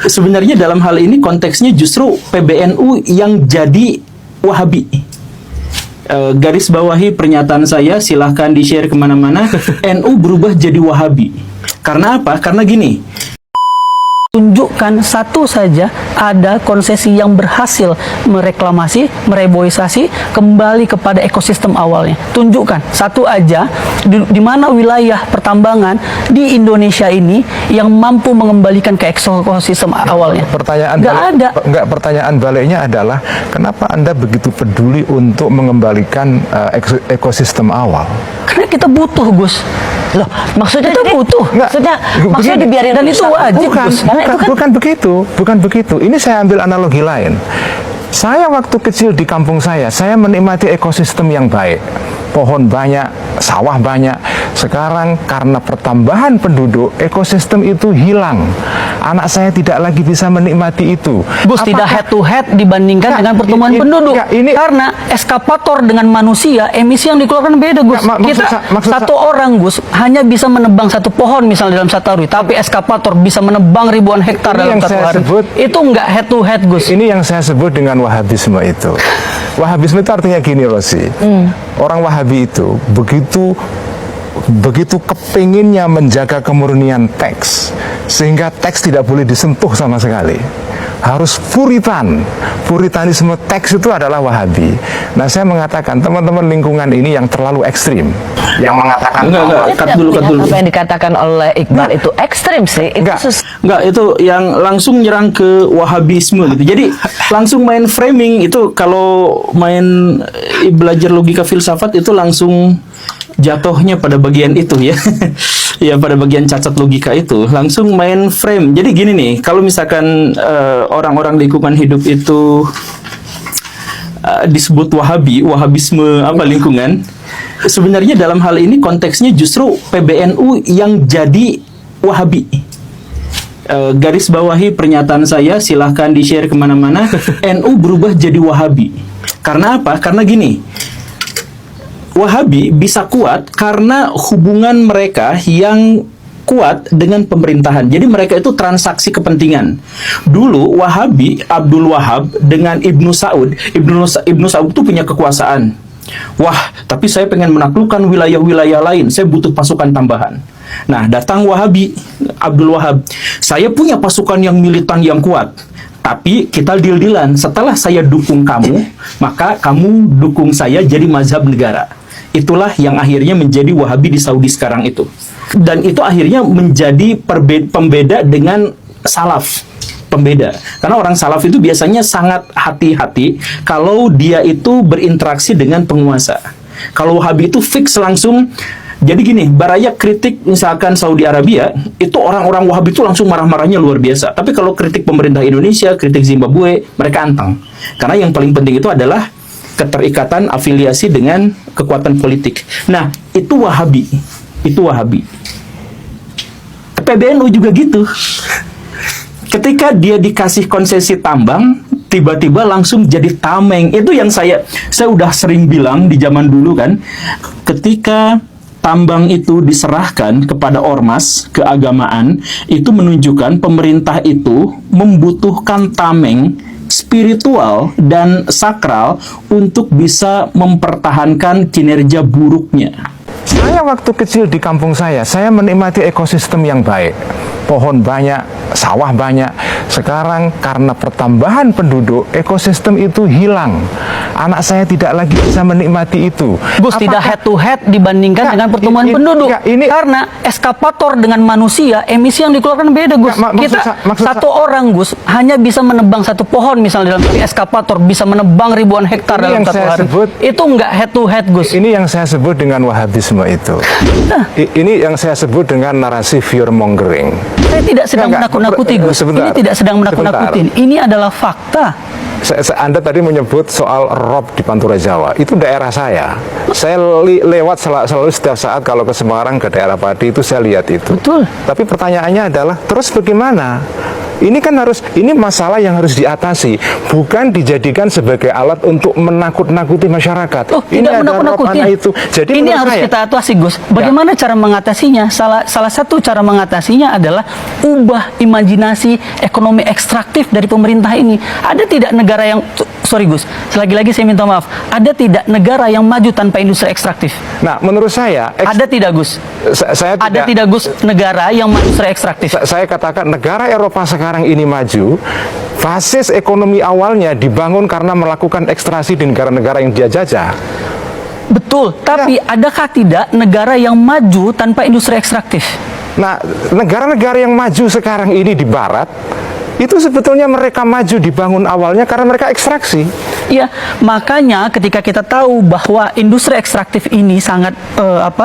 Sebenarnya dalam hal ini konteksnya justru PBNU yang jadi Wahabi. Garis bawahi pernyataan saya, silahkan di-share kemana-mana. NU berubah jadi Wahabi. Karena apa? Karena gini, tunjukkan satu saja ada konsesi yang berhasil mereklamasi, mereboisasi kembali kepada ekosistem awalnya. Tunjukkan satu aja di mana wilayah pertambangan di Indonesia ini yang mampu mengembalikan ke ekosistem awalnya. Pertanyaan baliknya adalah kenapa Anda begitu peduli untuk mengembalikan ekosistem awal? Karena kita butuh, Gus. Loh, maksudnya kita butuh. Maksudnya dibiarin dan itu wajib. Bukan begitu. Ini saya ambil analogi lain. Saya waktu kecil di kampung saya menikmati ekosistem yang baik. Pohon banyak, sawah banyak. Sekarang karena pertambahan penduduk, ekosistem itu hilang. Anak saya tidak lagi bisa menikmati itu. Gus, tidak head to head dibandingkan dengan pertumbuhan penduduk. Karena eskapator dengan manusia, emisi yang dikeluarkan beda, Gus. Satu orang, Gus, hanya bisa menebang satu pohon misalnya dalam satu hari, tapi eskapator bisa menebang ribuan hektar dalam satu hari. Itu enggak head to head, Gus. Ini yang saya sebut dengan Wahabisme itu. Wahabisme itu artinya gini, Rosi. Orang Wahabi itu begitu kepinginnya menjaga kemurnian teks, sehingga teks tidak boleh disentuh sama sekali. Harus puritanisme teks itu adalah Wahabi. Nah, saya mengatakan teman-teman lingkungan ini yang terlalu ekstrim, yang mengatakan cut dulu. Apa yang dikatakan oleh Iqbal itu ekstrim sih. Itu yang langsung nyerang ke Wahabisme gitu. Jadi langsung main framing itu, kalau main belajar logika filsafat itu langsung jatuhnya pada bagian itu ya. Ya, pada bagian cacat logika itu langsung main frame. Jadi gini nih, kalau misalkan orang-orang lingkungan hidup itu disebut Wahabisme lingkungan, sebenarnya dalam hal ini konteksnya justru PBNU yang jadi Wahabi. Garis bawahi pernyataan saya, silahkan di-share kemana-mana. NU berubah jadi Wahabi. Karena apa? Karena gini, Wahabi bisa kuat karena hubungan mereka yang kuat dengan pemerintahan. Jadi mereka itu transaksi kepentingan. Dulu Wahabi, Abdul Wahab dengan Ibnu Saud itu punya kekuasaan. Wah, tapi saya pengen menaklukkan wilayah-wilayah lain, saya butuh pasukan tambahan. Nah, datang Wahabi, Abdul Wahab. Saya punya pasukan yang militan yang kuat. Tapi kita deal-dealan, setelah saya dukung kamu, maka kamu dukung saya jadi mazhab negara. Itulah yang akhirnya menjadi Wahabi di Saudi sekarang itu. Dan itu akhirnya menjadi pembeda dengan Salaf. Pembeda. Karena orang Salaf itu biasanya sangat hati-hati kalau dia itu berinteraksi dengan penguasa. Kalau Wahabi itu fix langsung. Jadi gini, baraya kritik misalkan Saudi Arabia, itu orang-orang Wahabi itu langsung marah-marahnya luar biasa. Tapi kalau kritik pemerintah Indonesia, kritik Zimbabwe, mereka anteng. Karena yang paling penting itu adalah keterikatan afiliasi dengan kekuatan politik. Nah, itu Wahabi. Itu Wahabi. PBNU juga gitu. Ketika dia dikasih konsesi tambang, tiba-tiba langsung jadi tameng. Itu yang saya udah sering bilang di zaman dulu kan. Ketika tambang itu diserahkan kepada ormas keagamaan, itu menunjukkan pemerintah itu membutuhkan tameng spiritual dan sakral untuk bisa mempertahankan kinerja buruknya. Saya waktu kecil di kampung saya menikmati ekosistem yang baik. Pohon banyak, sawah banyak. Sekarang karena pertambahan penduduk, ekosistem itu hilang. Anak saya tidak lagi bisa menikmati itu. Gus, tidak head to head dibandingkan dengan pertumbuhan penduduk. Karena eskapator dengan manusia, emisi yang dikeluarkan beda, Gus. Satu orang, Gus, hanya bisa menebang satu pohon misalnya dalam eskapator bisa menebang ribuan hektar dalam satu hari. Itu enggak head to head, Gus. Ini yang saya sebut dengan Wahabisme itu. Ini yang saya sebut dengan narasi fear mongering. Saya tidak sedang menakut-nakuti, Gus. Ini tidak sedang menakut-nakuti. Ini adalah fakta. Anda tadi menyebut soal Rob di Pantura Jawa. Itu daerah saya. Saya lewat selalu setiap saat kalau ke Semarang, ke daerah Pati, itu saya lihat itu. Betul. Tapi pertanyaannya adalah, terus bagaimana Ini kan ini masalah yang harus diatasi, bukan dijadikan sebagai alat untuk menakut-nakuti masyarakat. Oh, tidak menakut-nakuti. Jadi ini menurut harus saya, kita atasi, Gus. Bagaimana cara mengatasinya? Salah satu cara mengatasinya adalah ubah imajinasi ekonomi ekstraktif dari pemerintah ini. Ada tidak negara yang sorry Gus, lagi-lagi saya minta maaf. Ada tidak negara yang maju tanpa industri ekstraktif? nah menurut saya Ada tidak, Gus? saya Ada tidak, Gus, negara yang maju industri ekstraktif? saya katakan negara Eropa sekarang ini maju, basis ekonomi awalnya dibangun karena melakukan ekstraksi di negara-negara yang dia jajah. Betul, tapi adakah tidak negara yang maju tanpa industri ekstraktif? Nah, negara-negara yang maju sekarang ini di Barat, itu sebetulnya mereka maju dibangun awalnya karena mereka ekstraksi. Iya, makanya ketika kita tahu bahwa industri ekstraktif ini sangat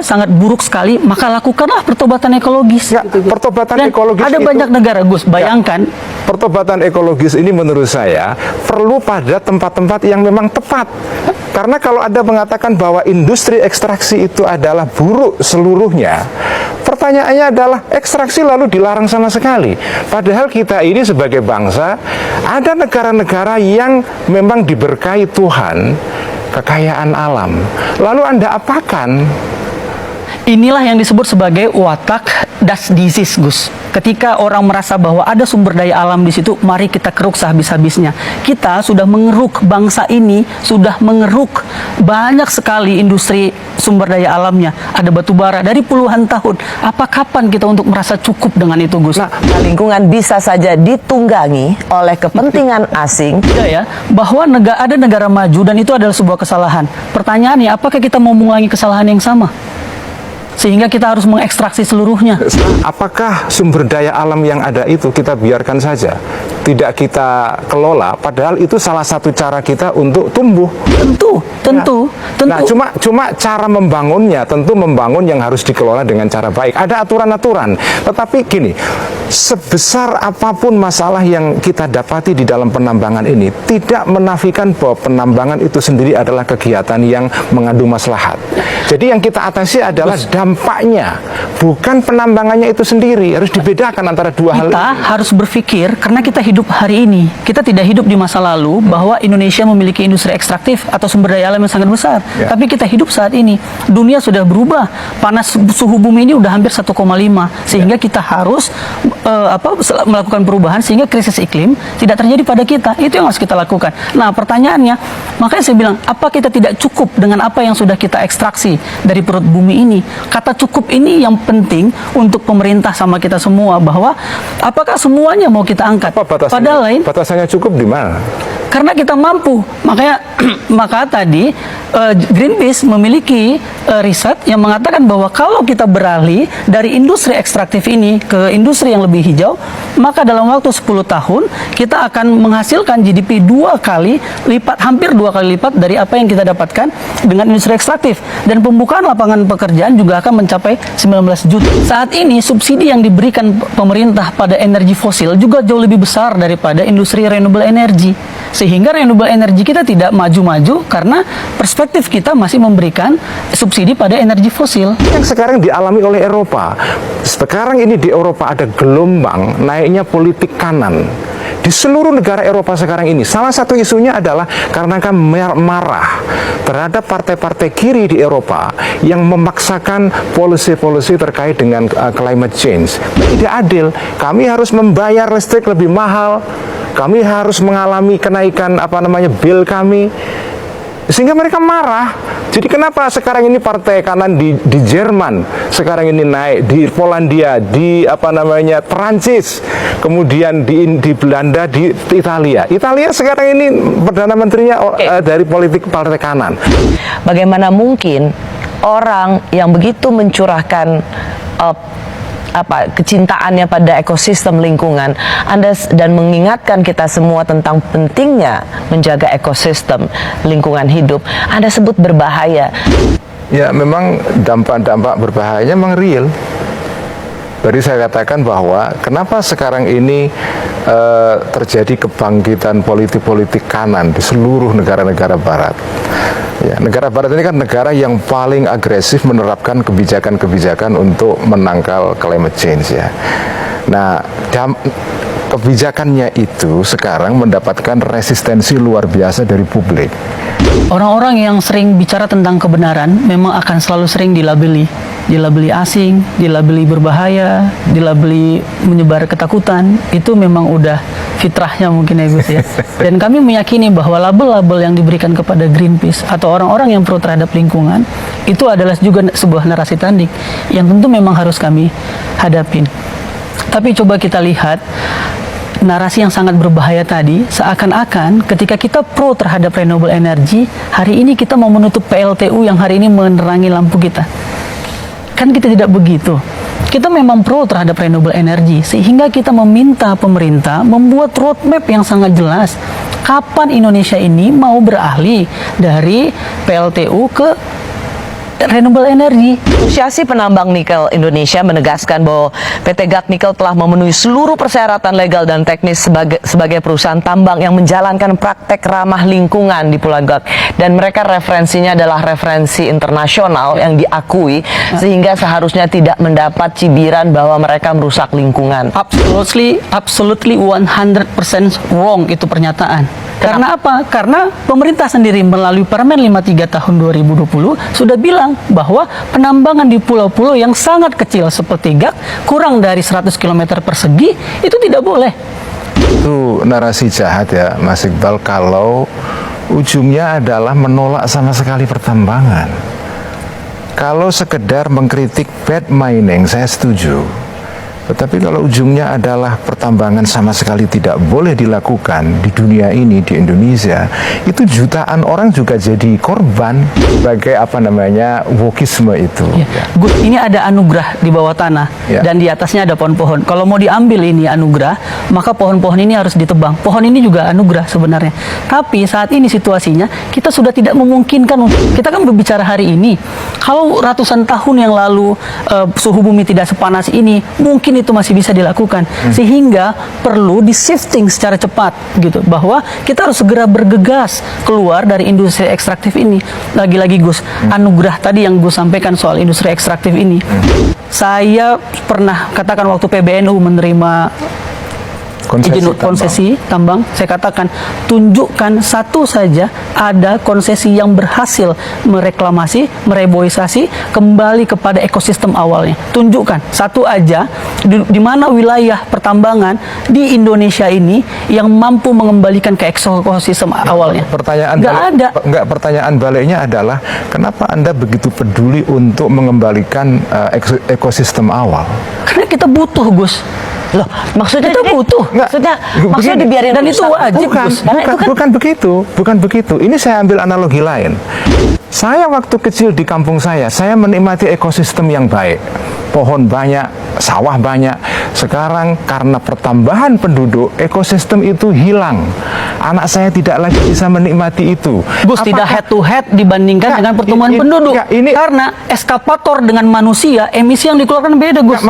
sangat buruk sekali, maka lakukanlah pertobatan ekologis. Ya, pertobatan Dan ekologis ada itu- banyak negara, Gus. Bayangkan, Pertobatan ekologis ini menurut saya perlu pada tempat-tempat yang memang tepat. Karena kalau Anda mengatakan bahwa industri ekstraksi itu adalah buruk seluruhnya, pertanyaannya adalah ekstraksi lalu dilarang sama sekali. Padahal kita ini sebagai bangsa, ada negara-negara yang memang diberkahi Tuhan kekayaan alam. Lalu Anda apakan? inilah yang disebut sebagai watak das disease, Gus. Ketika orang merasa bahwa ada sumber daya alam di situ, mari kita keruk sehabis-habisnya. Kita sudah mengeruk, bangsa ini sudah mengeruk banyak sekali industri sumber daya alamnya. Ada batu bara dari puluhan tahun. Apa kapan kita untuk merasa cukup dengan itu, Gus? Nah, lingkungan bisa saja ditunggangi oleh kepentingan asing. Tidak ya, bahwa ada negara maju dan itu adalah sebuah kesalahan. Pertanyaannya, apakah kita mau mengulangi kesalahan yang sama? Sehingga kita harus mengekstraksi seluruhnya. Apakah sumber daya alam yang ada itu kita biarkan saja, tidak kita kelola, padahal itu salah satu cara kita untuk tumbuh. Tentu. Nah, cuma cara membangunnya, tentu membangun yang harus dikelola dengan cara baik. Ada aturan-aturan. Tetapi gini, sebesar apapun masalah yang kita dapati di dalam penambangan ini, tidak menafikan bahwa penambangan itu sendiri adalah kegiatan yang mengandung maslahat. Jadi yang kita atasi adalah dampaknya, bukan penambangannya itu sendiri. Harus dibedakan antara dua hal Kita ini. harus berpikir, karena kita hidup hari ini. Kita tidak hidup di masa lalu bahwa Indonesia memiliki industri ekstraktif atau sumber daya alam yang sangat besar. Ya. Tapi kita hidup saat ini. Dunia sudah berubah. Panas suhu bumi ini udah hampir 1,5. Sehingga kita harus melakukan perubahan sehingga krisis iklim tidak terjadi pada kita. Itu yang harus kita lakukan. Nah, pertanyaannya, makanya saya bilang, apa kita tidak cukup dengan apa yang sudah kita ekstraksi dari perut bumi ini? Kata cukup ini yang penting untuk pemerintah sama kita semua, bahwa apakah semuanya mau kita angkat? Apa batasannya? Padahal lain, Batasannya cukup di mana? karena kita mampu. Makanya maka tadi Greenpeace memiliki riset yang mengatakan bahwa kalau kita beralih dari industri ekstraktif ini ke industri yang lebih hijau, maka dalam waktu 10 tahun kita akan menghasilkan GDP hampir dua kali lipat dari apa yang kita dapatkan dengan industri ekstraktif, dan pembukaan lapangan pekerjaan juga akan mencapai 19 juta. Saat ini subsidi yang diberikan pemerintah pada energi fosil juga jauh lebih besar daripada industri renewable energy, sehingga renewable energy kita tidak maju-maju karena perspektif kita masih memberikan subsidi pada energi fosil. Yang sekarang dialami oleh Eropa. Sekarang ini di Eropa ada gelombang naiknya politik kanan. Di seluruh negara Eropa sekarang ini, salah satu isunya adalah karena kan marah terhadap partai-partai kiri di Eropa yang memaksakan policy-policy terkait dengan climate change. Tidak adil. Kami harus membayar listrik lebih mahal. Kami harus mengalami kenaikan bill kami. Sehingga mereka marah. Jadi kenapa sekarang ini partai kanan di Jerman sekarang ini naik, di Polandia, di Perancis, kemudian di Belanda, di Italia. Italia sekarang ini perdana menterinya dari politik partai kanan. Bagaimana mungkin orang yang begitu mencurahkan kecintaannya pada ekosistem lingkungan dan mengingatkan kita semua tentang pentingnya menjaga ekosistem lingkungan hidup, Anda sebut berbahaya. Ya, memang dampak-dampak berbahayanya memang real. Tadi saya katakan bahwa kenapa sekarang ini terjadi kebangkitan politik-politik kanan di seluruh negara-negara Barat. Ya, negara Barat ini kan negara yang paling agresif menerapkan kebijakan-kebijakan untuk menangkal climate change ya. Nah, kebijakannya itu sekarang mendapatkan resistensi luar biasa dari publik. Orang-orang yang sering bicara tentang kebenaran memang akan selalu sering dilabeli asing, dilabeli berbahaya, dilabeli menyebar ketakutan. Itu memang udah fitrahnya mungkin ya Gus ya. Dan kami meyakini bahwa label-label yang diberikan kepada Greenpeace atau orang-orang yang pro terhadap lingkungan itu adalah juga sebuah narasi tanding yang tentu memang harus kami hadapin. Tapi coba kita lihat narasi yang sangat berbahaya tadi, seakan-akan ketika kita pro terhadap renewable energy, hari ini kita mau menutup PLTU yang hari ini menerangi lampu kita. Kan kita tidak begitu. Kita memang pro terhadap renewable energy, sehingga kita meminta pemerintah membuat roadmap yang sangat jelas. Kapan Indonesia ini mau beralih dari PLTU ke renewable energy. Asosiasi Penambang Nikel Indonesia menegaskan bahwa PT GAC Nikel telah memenuhi seluruh persyaratan legal dan teknis sebagai perusahaan tambang yang menjalankan praktek ramah lingkungan di Pulau GAC, dan mereka referensinya adalah referensi internasional yang diakui, sehingga seharusnya tidak mendapat cibiran bahwa mereka merusak lingkungan. Absolutely 100% wrong itu pernyataan. Karena apa? Karena pemerintah sendiri melalui Permen 53 tahun 2020 sudah bilang bahwa penambangan di pulau-pulau yang sangat kecil seperti GAC kurang dari 100 km persegi itu tidak boleh. Itu narasi jahat ya Mas Iqbal, kalau ujungnya adalah menolak sama sekali pertambangan. Kalau sekedar mengkritik bad mining, saya setuju. Tetapi kalau ujungnya adalah pertambangan sama sekali tidak boleh dilakukan di dunia ini, di Indonesia, itu jutaan orang juga jadi korban sebagai wokisme itu. Ya. Gus, ini ada anugerah di bawah tanah dan di atasnya ada pohon-pohon. Kalau mau diambil ini anugerah, maka pohon-pohon ini harus ditebang. Pohon ini juga anugerah sebenarnya. Tapi saat ini situasinya kita sudah tidak memungkinkan. Kita kan berbicara hari ini. Kalau ratusan tahun yang lalu suhu bumi tidak sepanas ini, mungkin itu masih bisa dilakukan, sehingga perlu di shifting secara cepat gitu, bahwa kita harus segera bergegas keluar dari industri ekstraktif ini. Lagi-lagi Gus, anugerah tadi yang Gus sampaikan soal industri ekstraktif ini, saya pernah katakan waktu PBNU menerima izin konsesi tambang, saya katakan tunjukkan satu saja ada konsesi yang berhasil mereklamasi, mereboisasi kembali kepada ekosistem awalnya. Tunjukkan satu aja di mana wilayah pertambangan di Indonesia ini yang mampu mengembalikan ke ekosistem awalnya. Pertanyaan baliknya adalah kenapa Anda begitu peduli untuk mengembalikan ekosistem awal? Karena kita butuh, Gus. Loh, maksudnya kita butuh. Maksudnya dibiarin dan itu wajib. Bukan begitu. Ini saya ambil analogi lain. Saya waktu kecil di kampung saya menikmati ekosistem yang baik. Pohon banyak, sawah banyak. Sekarang karena pertambahan penduduk, ekosistem itu hilang. Anak saya tidak lagi bisa menikmati itu. Gus, tidak head to head dibandingkan dengan pertumbuhan penduduk. Karena eskapator dengan manusia, emisi yang dikeluarkan beda, Gus.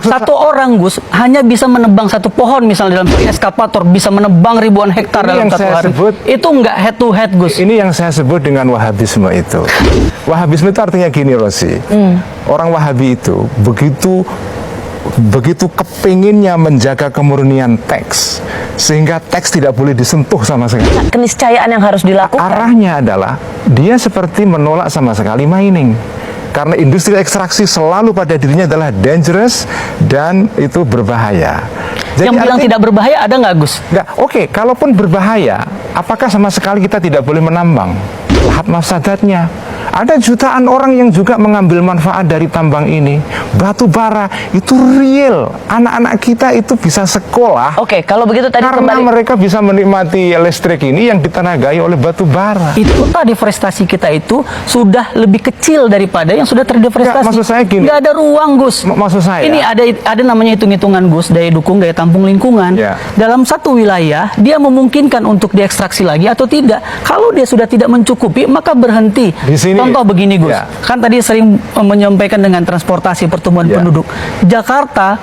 Satu orang, Gus, hanya bisa menebang satu pohon misalnya dalam eskapator, bisa menebang ribuan hektar dalam satu hari. Itu enggak head to head, Gus. Ini yang saya sebut dengan Wahabisme itu. Wahabisme itu artinya gini, Rosi. Orang Wahabi itu begitu kepinginnya menjaga kemurnian teks, sehingga teks tidak boleh disentuh sama sekali. Keniscayaan yang harus dilakukan. Arahnya adalah dia seperti menolak sama sekali mining. Karena industri ekstraksi selalu pada dirinya adalah dangerous dan itu berbahaya. Jadi yang bilang tidak berbahaya ada nggak, Gus? Nggak. Oke, kalaupun berbahaya, apakah sama sekali kita tidak boleh menambang? Lahat mafsadatnya. Ada jutaan orang yang juga mengambil manfaat dari tambang ini. Batu bara itu real. Anak-anak kita itu bisa sekolah. Oke, kalau begitu tadi karena mereka bisa menikmati listrik ini yang ditenagai oleh batu bara. Itu deforestasi kita itu sudah lebih kecil daripada yang sudah terdeforestasi. Nggak, maksud saya gini. Nggak ada ruang, Gus. Maksud saya. Ini ada namanya hitung-hitungan, Gus, daya dukung, daya tampung lingkungan. Dalam satu wilayah, dia memungkinkan untuk diekstraksi lagi atau tidak. Kalau dia sudah tidak mencukupi, maka berhenti. Di sini, contoh begini, Gus. Kan tadi sering menyampaikan dengan transportasi pertumbuhan penduduk. Jakarta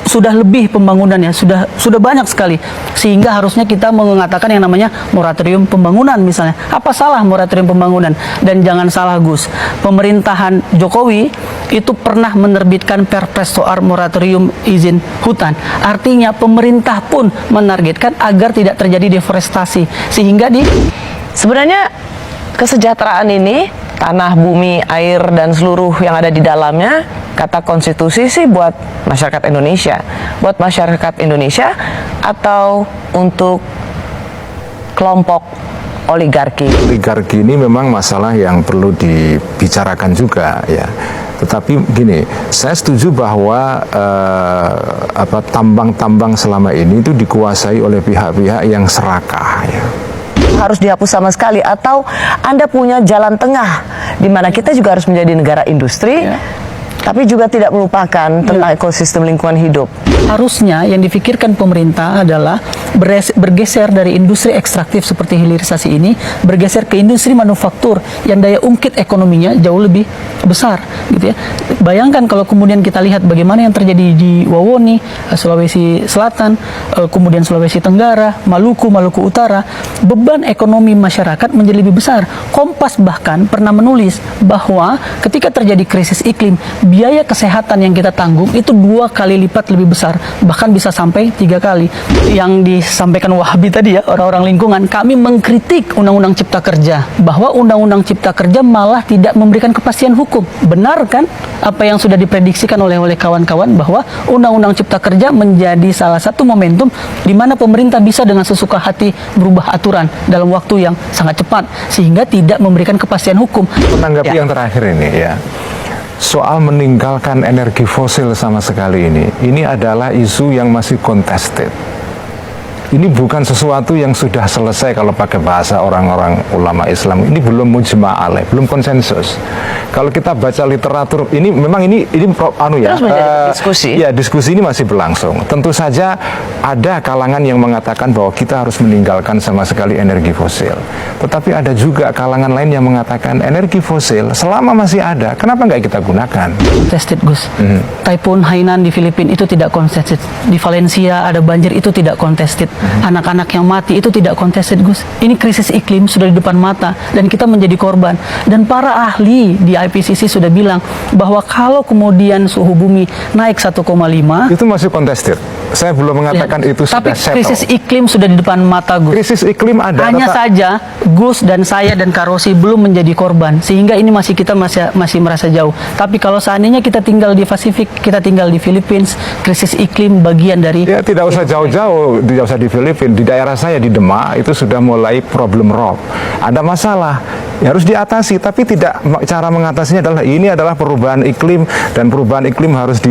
sudah lebih pembangunannya, sudah banyak sekali, sehingga harusnya kita mengatakan yang namanya moratorium pembangunan misalnya. Apa salah moratorium pembangunan? Dan jangan salah Gus, pemerintahan Jokowi itu pernah menerbitkan Perpres soal moratorium izin hutan. Artinya pemerintah pun menargetkan agar tidak terjadi deforestasi, sehingga Sebenarnya kesejahteraan ini, tanah, bumi, air, dan seluruh yang ada di dalamnya, kata konstitusi sih buat masyarakat Indonesia. Buat masyarakat Indonesia atau untuk kelompok oligarki. Oligarki ini memang masalah yang perlu dibicarakan juga ya. Tetapi gini, saya setuju bahwa tambang-tambang selama ini itu dikuasai oleh pihak-pihak yang serakah ya. Harus dihapus sama sekali, atau Anda punya jalan tengah di mana kita juga harus menjadi negara industri, tapi juga tidak melupakan tentang ekosistem lingkungan hidup. Harusnya yang difikirkan pemerintah adalah bergeser dari industri ekstraktif seperti hilirisasi ini, bergeser ke industri manufaktur yang daya ungkit ekonominya jauh lebih besar, gitu ya. Bayangkan kalau kemudian kita lihat bagaimana yang terjadi di Wawoni, Sulawesi Selatan, kemudian Sulawesi Tenggara, Maluku Utara, beban ekonomi masyarakat menjadi lebih besar. Kompas bahkan pernah menulis bahwa ketika terjadi krisis iklim, biaya kesehatan yang kita tanggung itu 2 kali lipat lebih besar, bahkan bisa sampai 3 kali. Yang disampaikan Wahabi tadi ya, orang-orang lingkungan, kami mengkritik Undang-Undang Cipta Kerja, bahwa Undang-Undang Cipta Kerja malah tidak memberikan kepastian hukum. Benar kan apa yang sudah diprediksikan oleh kawan-kawan, bahwa Undang-Undang Cipta Kerja menjadi salah satu momentum di mana pemerintah bisa dengan sesuka hati berubah aturan dalam waktu yang sangat cepat, sehingga tidak memberikan kepastian hukum. Menanggapi yang terakhir ini ya, soal meninggalkan energi fosil sama sekali ini adalah isu yang masih contested. Ini bukan sesuatu yang sudah selesai kalau pakai bahasa orang-orang ulama Islam. Ini belum mujma' alaih, belum konsensus. Kalau kita baca literatur, ini memang ini Terus menjadi diskusi. Ya, diskusi ini masih berlangsung. Tentu saja ada kalangan yang mengatakan bahwa kita harus meninggalkan sama sekali energi fosil. Tetapi ada juga kalangan lain yang mengatakan energi fosil selama masih ada, kenapa nggak kita gunakan? Contested Gus. Typhoon Hainan di Filipina itu tidak contested. Di Valencia ada banjir, itu tidak contested. Anak-anak yang mati itu tidak contested Gus. Ini krisis iklim sudah di depan mata dan kita menjadi korban. Dan para ahli di IPCC sudah bilang bahwa kalau kemudian suhu bumi naik 1,5, itu masih contested. Saya belum mengatakan itu tapi sudah settle. krisis iklim sudah di depan mata Gus. Krisis iklim ada. Hanya saja Gus dan saya dan Karosi belum menjadi korban, sehingga ini kita masih merasa jauh. Tapi kalau seandainya kita tinggal di Pasifik, kita tinggal di Filipina, krisis iklim bagian dari. Ya tidak usah jauh-jauh, tidak usah di Filipina, di daerah saya di Demak itu sudah mulai problem rob. Ada masalah, ya harus diatasi, tapi tidak, cara mengatasinya adalah perubahan iklim, dan perubahan iklim harus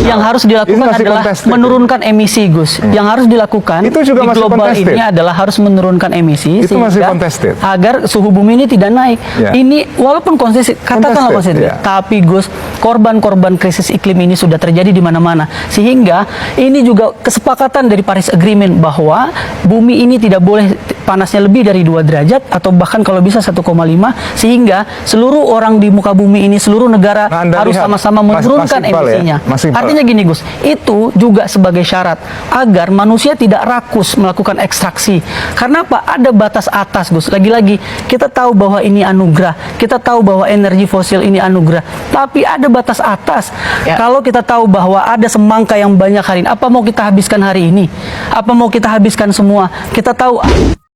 yang harus dilakukan adalah menurunkan emisi Gus. Yang harus dilakukan itu juga di masih global contested. ini adalah harus menurunkan emisi Itu masih sehingga contested. agar suhu bumi ini tidak naik. Ya. Ini walaupun katakanlah konsisten, ya. tapi Gus, korban-korban krisis iklim ini sudah terjadi di mana-mana, sehingga ini juga kesepakatan dari Paris Agreement bahwa bumi ini tidak boleh panasnya lebih dari 2 derajat atau bahkan kalau bisa 1,5, sehingga seluruh orang di muka bumi ini, seluruh negara harus sama-sama menurunkan emisinya. Artinya gini Gus, itu juga sebagai syarat agar manusia tidak rakus melakukan ekstraksi. Karena apa? Ada batas atas Gus. Lagi-lagi kita tahu bahwa ini anugerah, kita tahu bahwa energi fosil ini anugerah, tapi ada batas atas. Kalau kita tahu bahwa ada semangka yang banyak hari ini, apa mau kita habiskan hari ini? Apa mau kita habiskan semua? Kita tahu